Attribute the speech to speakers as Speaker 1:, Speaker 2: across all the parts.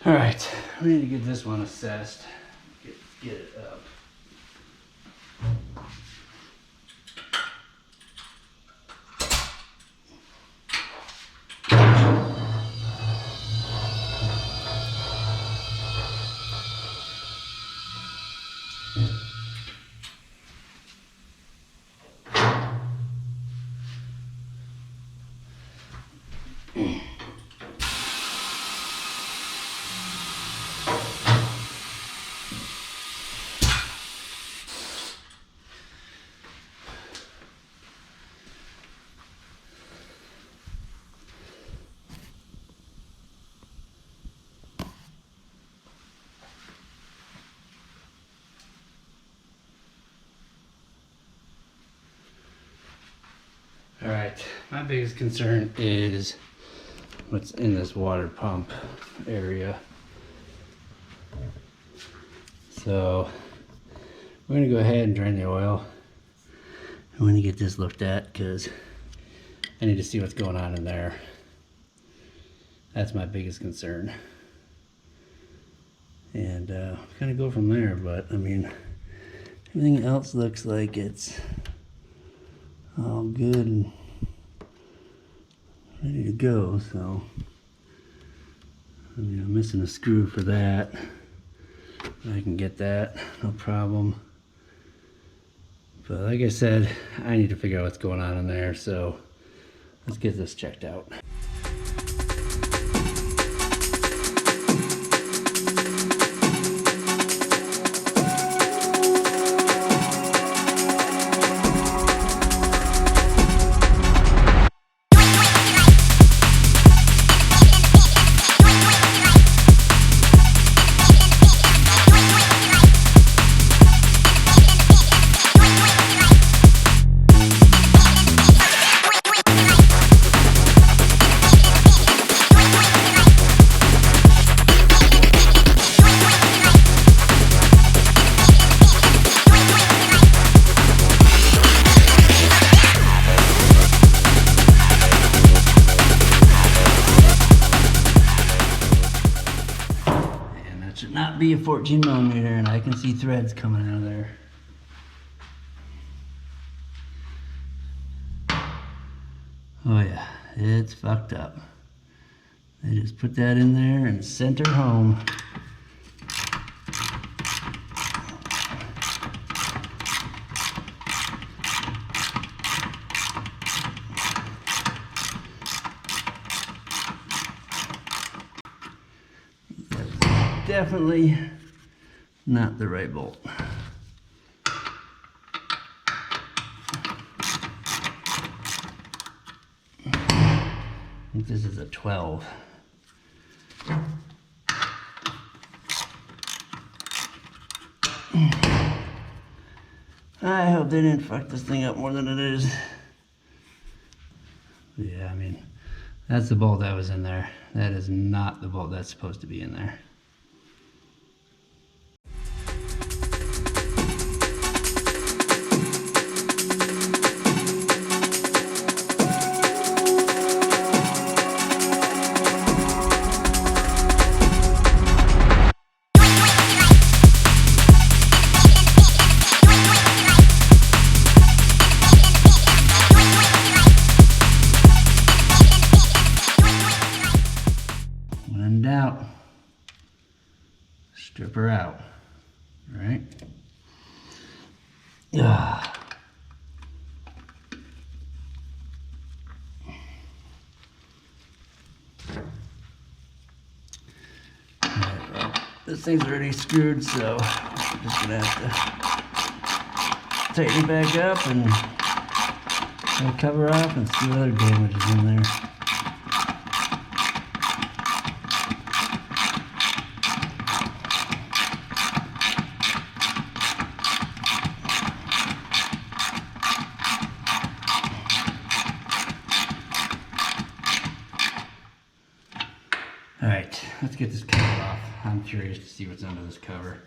Speaker 1: All right, we need to get this one assessed. Get it up. All right, my biggest concern is what's in this water pump area. So we're gonna go ahead and drain the oil. I'm gonna get this looked at because I need to see what's going on in there. That's my biggest concern. And kind of go from there, but I mean, everything else looks like it's all good and ready to go. So I mean, I'm missing a screw for that. I can get that, no problem. But like I said, I need to figure out what's going on in there, so let's get this checked out. Should not be a 14 millimeter, and I can see threads coming out of there. Oh yeah, it's fucked up. They just put that in there and sent her home. Definitely not the right bolt. I think this is a 12. I hope they didn't fuck this thing up more than it is. Yeah, I mean, that's the bolt that was in there. That is not the bolt that's supposed to be in there. When in doubt, strip her out, right? Ah. Right, well, this thing's already screwed, so I'm just gonna have to tighten it back up and cover off and see what other damage is in there. All right, let's get this cover off. I'm curious to see what's under this cover.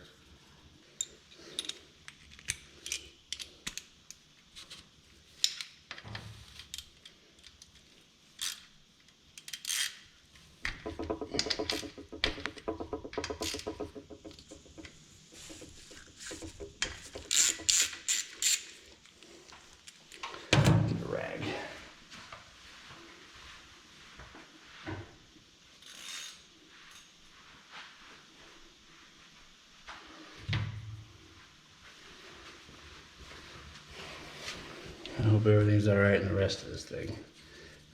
Speaker 1: hope everything's all right in the rest of this thing.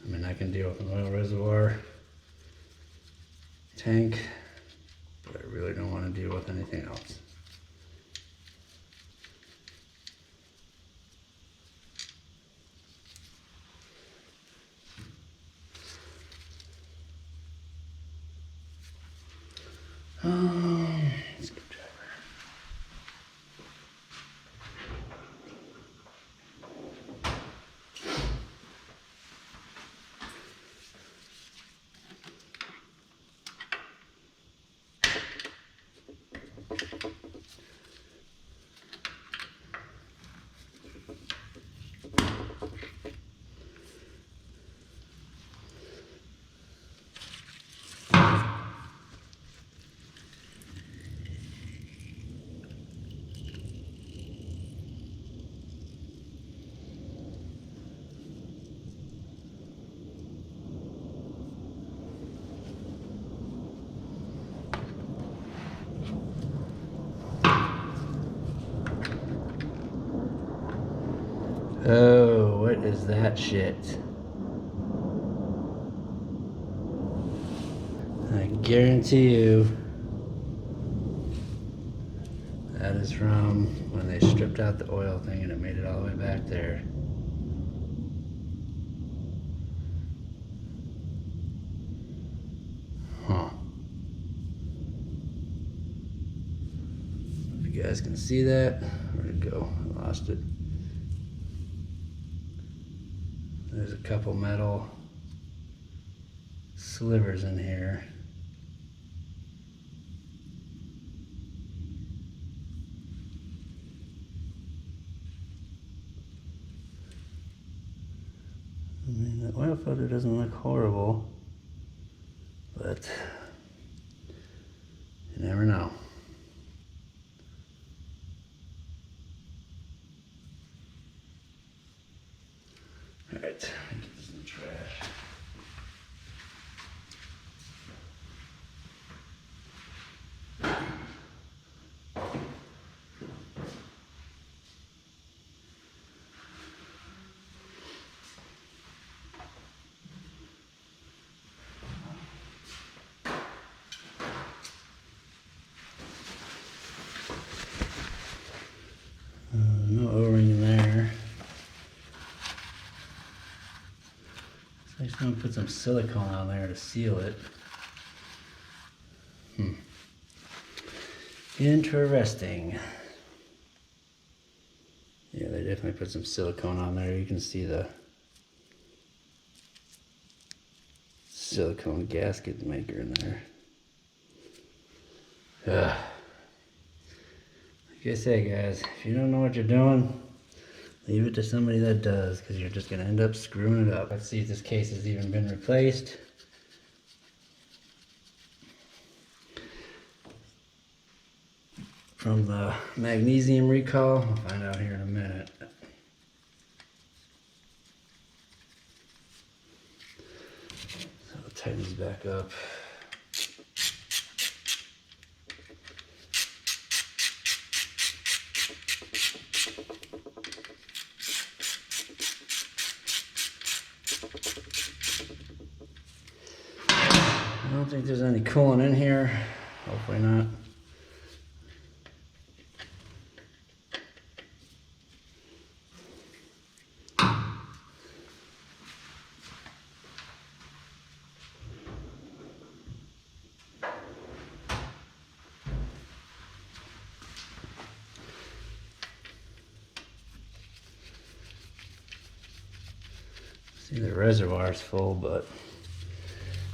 Speaker 1: I mean, I can deal with an oil reservoir tank, but I really don't want to deal with anything else. Screwdriver. Oh, what is that shit? I guarantee you that is from when they stripped out the oil thing and it made it all the way back there. Huh. If you guys can see that, where'd it go? I lost it. There's a couple metal slivers in here. I mean, the oil filter doesn't look horrible, but you never know. All right, get this in the trash. No O-ring in there. So I just want to put some silicone on there to seal it. Interesting. Yeah, they definitely put some silicone on there. You can see the silicone gasket maker in there. Ugh. Like I say, guys, if you don't know what you're doing, leave it to somebody that does, because you're just going to end up screwing it up. Let's see if this case has even been replaced. From the magnesium recall, I'll find out here in a minute. So I'll tighten these back up. I don't think there's any coolant in here. Hopefully not. See, the reservoir's full, but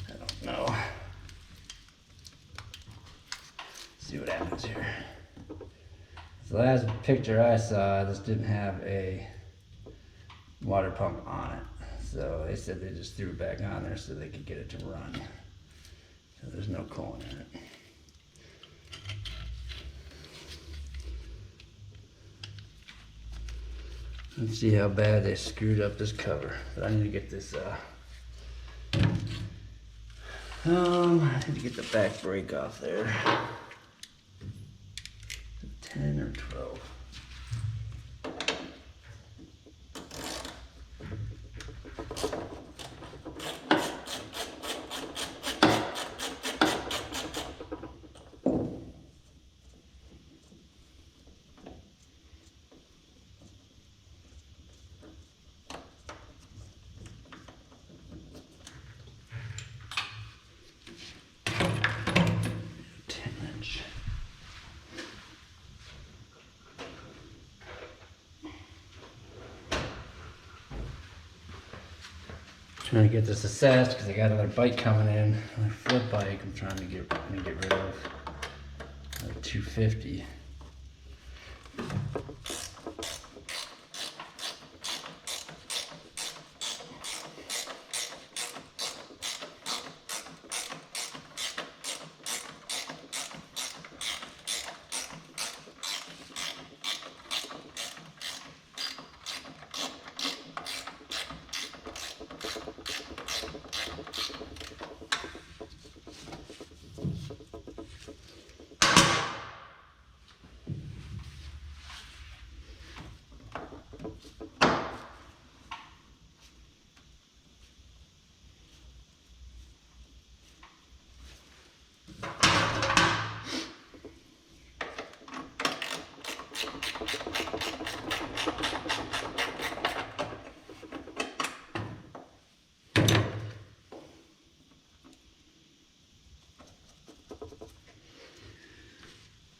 Speaker 1: I don't know. Let's see what happens here. The last picture I saw, this didn't have a water pump on it. So they said they just threw it back on there so they could get it to run. So there's no coolant in it. Let's see how bad they screwed up this cover. But I need to get this, I need to get the back brake off there. 10 or 12. trying to get this assessed because I got another bike coming in. My flip bike I'm trying to get rid of. 250.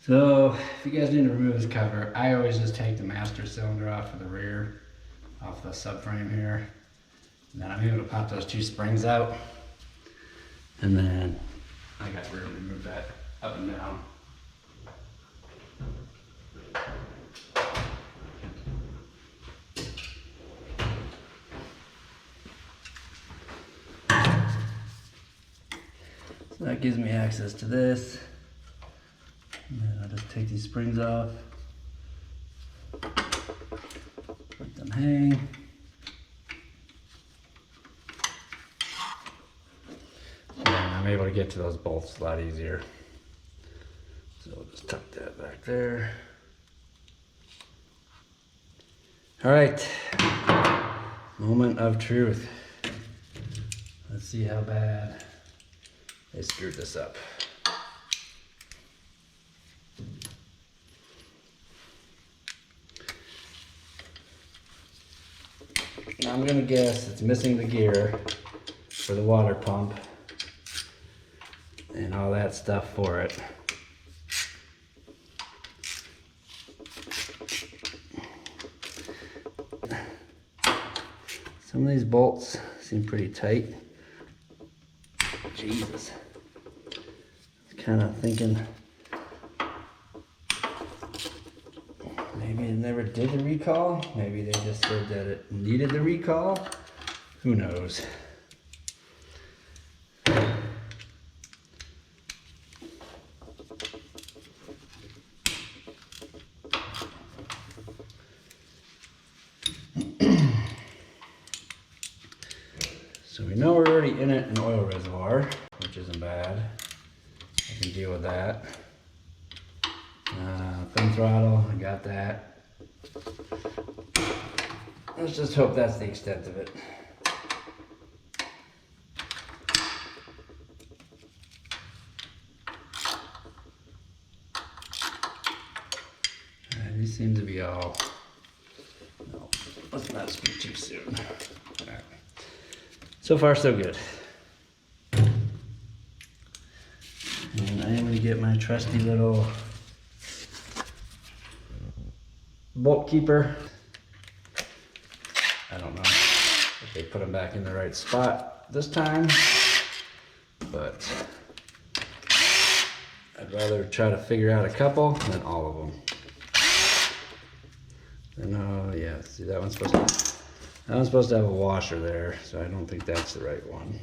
Speaker 1: So, if you guys need to remove this cover, I always just take the master cylinder off of the rear, off the subframe here. And then I'm able to pop those two springs out. And then I got room to move that up and down. So that gives me access to this. And then I'll just take these springs off, let them hang. And I'm able to get to those bolts a lot easier. So we'll just tuck that back there. All right, moment of truth. Let's see how bad they screwed this up. Now I'm gonna guess it's missing the gear for the water pump and all that stuff for it. Some of these bolts seem pretty tight. Jesus. Kind of thinking maybe it never did the recall. Maybe they just said that it needed the recall. Who knows? So we know we're already in an oil reservoir, which isn't bad. I can deal with that. Thin throttle, I got that. Let's just hope that's the extent of it. These seem to be all. No, let's not speak too soon. All right. So far, so good. And I am going to get my trusty little bolt keeper. I don't know if they put them back in the right spot this time, but I'd rather try to figure out a couple than all of them. And yeah, see that one's supposed to have a washer there, so I don't think that's the right one.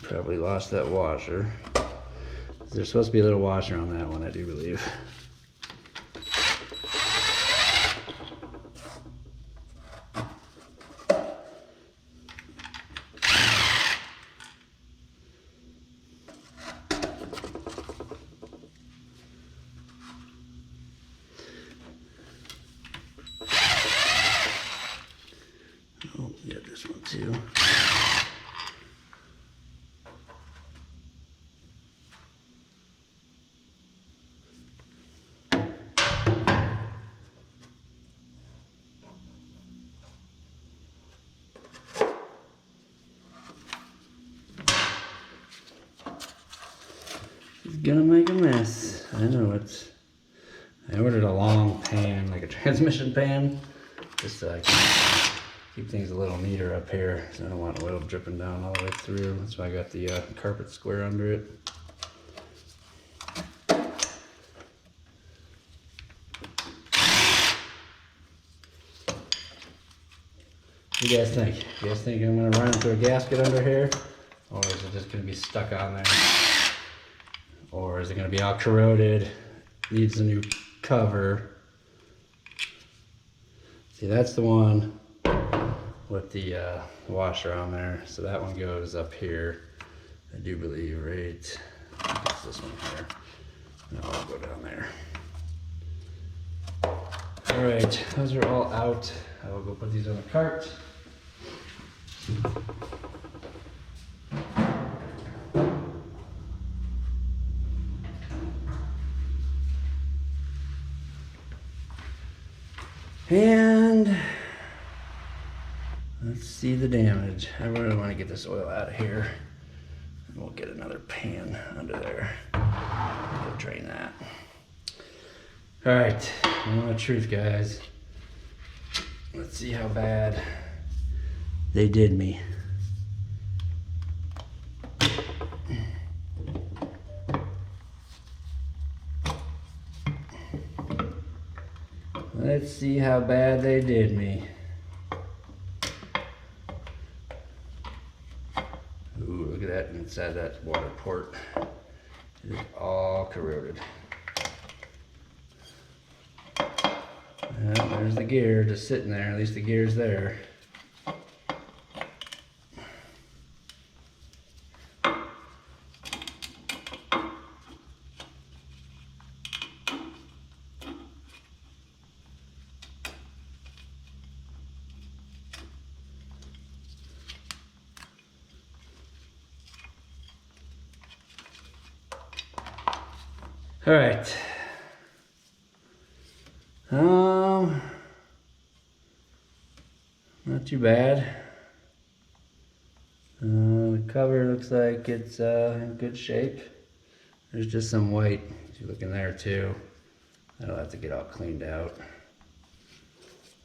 Speaker 1: Probably lost that washer. There's supposed to be a little washer on that one, I do believe. Oh, yeah, this one too. gonna make a mess. I know it's. I ordered a long pan, like a transmission pan, just so I can keep things a little neater up here. So I don't want oil dripping down all the way through. That's why I got the carpet square under it. What do you guys think? You guys think I'm gonna run into a gasket under here? Or is it just gonna be stuck on there? Or is it gonna be all corroded? Needs a new cover. See, that's the one with the washer on there. So that one goes up here. I do believe, right? I think it's this one here. No, I'll go down there. All right, those are all out. I will go put these on the cart. And let's see the damage. I really want to get this oil out of here. And we'll get another pan under there. Go drain that. All right, the truth, guys. Let's see how bad they did me. Let's see how bad they did me. Ooh, look at that inside that water port. It is all corroded. Well, there's the gear just sitting there. At least the gear's there. All right. Not too bad. The cover looks like it's in good shape. There's just some white, if you look in there too. That'll have to get all cleaned out.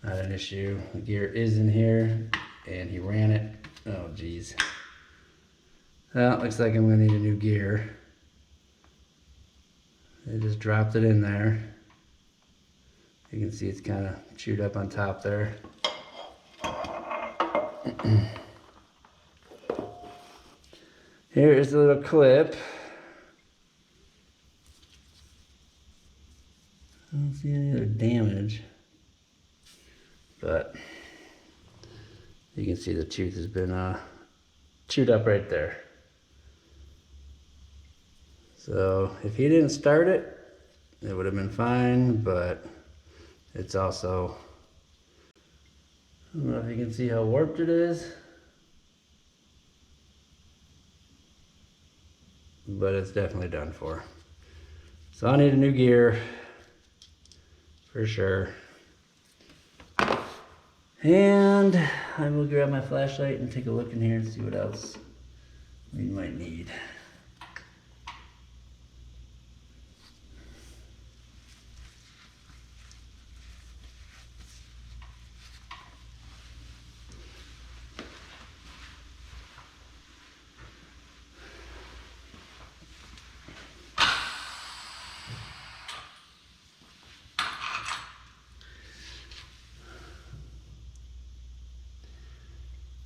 Speaker 1: Not an issue. The gear is in here, and he ran it. Oh, geez. Well, looks like I'm gonna need a new gear. They just dropped it in there. You can see it's kind of chewed up on top there. Here is the little clip. I don't see any other damage, but you can see the tooth has been chewed up right there. So if he didn't start it, it would have been fine, but it's also, I don't know if you can see how warped it is, but it's definitely done for. So I need a new gear for sure. And I will grab my flashlight and take a look in here and see what else we might need.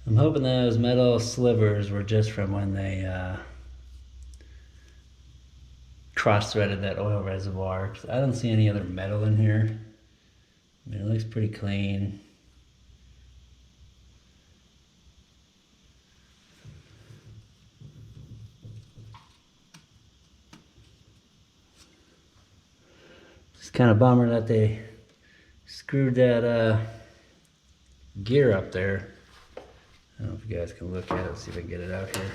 Speaker 1: I'm hoping those metal slivers were just from when they cross-threaded that oil reservoir. I don't see any other metal in here. I mean, it looks pretty clean. It's kind of bummer that they screwed that gear up there. I don't know if you guys can look at it, see if I can get it out here.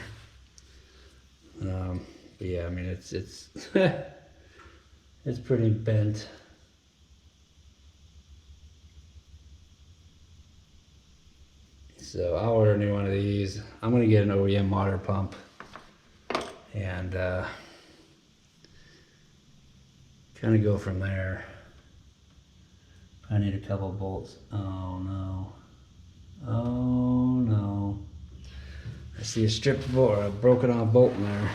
Speaker 1: But yeah, I mean, it's it's pretty bent. So I'll order a new one of these. I'm gonna get an OEM water pump and kind of go from there. I need a couple bolts. Oh no. Oh no. I see a strip bolt or a broken off bolt in there.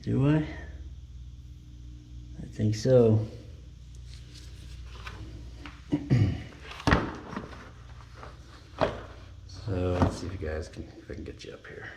Speaker 1: Do I? I think so. So let's see if you guys can, if I can get you up here.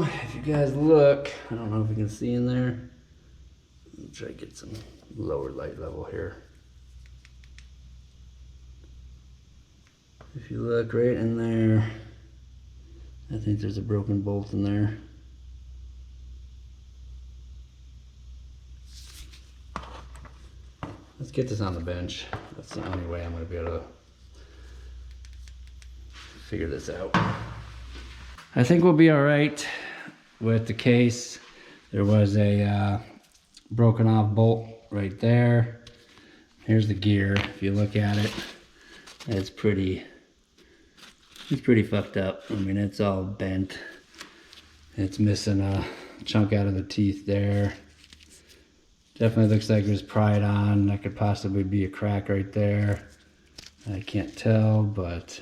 Speaker 1: If you guys look, I don't know if you can see in there. Let me try to get some lower light level here. If you look right in there, I think there's a broken bolt in there. Let's get this on the bench. That's the only way I'm going to be able to figure this out. I think we'll be all right with the case. There was a broken off bolt right there. Here's the gear. If you look at it, it's pretty fucked up. I mean, it's all bent. It's missing a chunk out of the teeth there. Definitely looks like it was pried on. That could possibly be a crack right there. I can't tell, but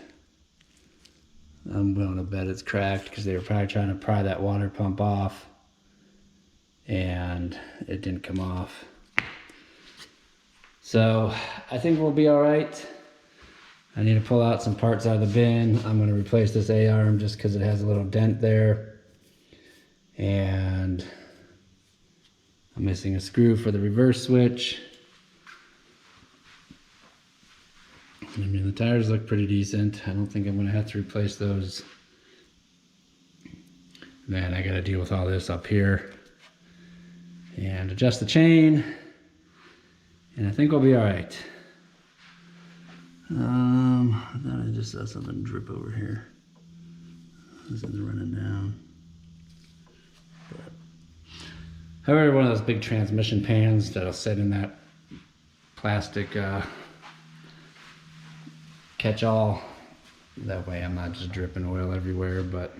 Speaker 1: I'm willing to bet it's cracked because they were probably trying to pry that water pump off and it didn't come off. So I think we'll be all right. I need to pull out some parts out of the bin. I'm going to replace this A-arm just because it has a little dent there. And I'm missing a screw for the reverse switch. I mean, the tires look pretty decent. I don't think I'm going to have to replace those. Then I got to deal with all this up here and adjust the chain. And I think we'll be all right. I thought I just saw something drip over here. This is running down. But I ordered one of those big transmission pans that'll sit in that plastic catch-all. That way I'm not just dripping oil everywhere. But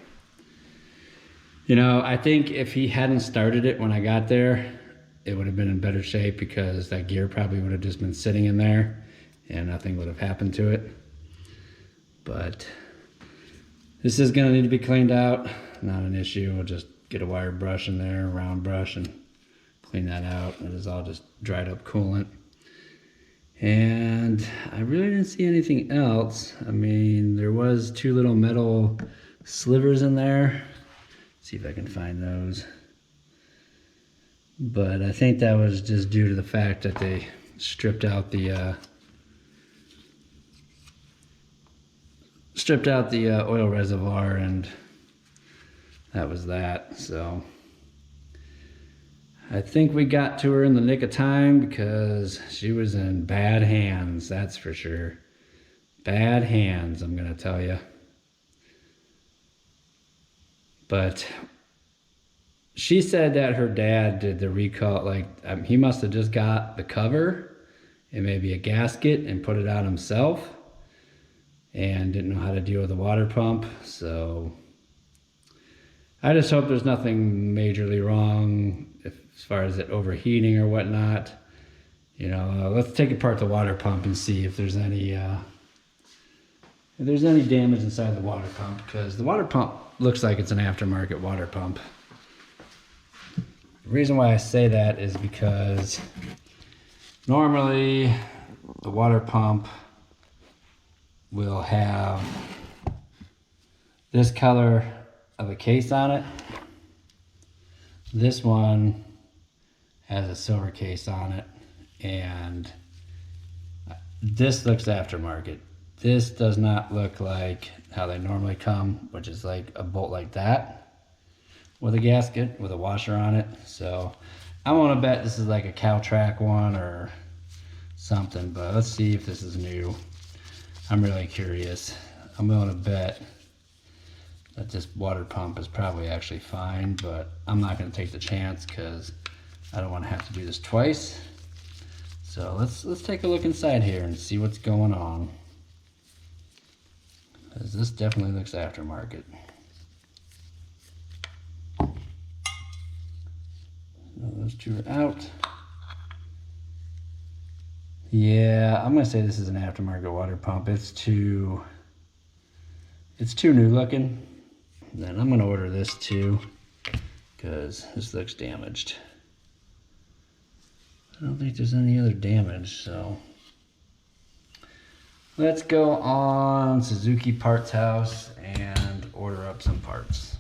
Speaker 1: you know, I think if he hadn't started it when I got there, it would have been in better shape because that gear probably would have just been sitting in there and nothing would have happened to it. But this is gonna need to be cleaned out. Not an issue. We'll just get a wire brush in there, a round brush, and clean that out. It is all just dried up coolant. And I really didn't see anything else. I mean, there was 2 little metal slivers in there. Let's see if I can find those. But I think that was just due to the fact that they stripped out the oil reservoir, and that was that. So I think we got to her in the nick of time because she was in bad hands, that's for sure. Bad hands, I'm gonna tell you. But she said that her dad did the recall, like he must have just got the cover and maybe a gasket and put it on himself and didn't know how to deal with the water pump. So I just hope there's nothing majorly wrong as far as it overheating or whatnot. You know, let's take apart the water pump and see if there's any damage inside the water pump, because the water pump looks like it's an aftermarket water pump. The reason why I say that is because normally the water pump will have this color of a case on it. This one has a silver case on it, and this looks aftermarket. This does not look like how they normally come, which is like a bolt like that with a gasket with a washer on it. So I want to bet this is like a Caltrack one or something, but let's see if this is new. I'm really curious. I'm willing to bet that this water pump is probably actually fine, but I'm not going to take the chance because I don't want to have to do this twice. So let's take a look inside here and see what's going on, because this definitely looks aftermarket. So those two are out. Yeah, I'm gonna say this is an aftermarket water pump. It's too new looking. And then I'm gonna order this too, because this looks damaged. I don't think there's any other damage, so let's go on Suzuki Parts House and order up some parts.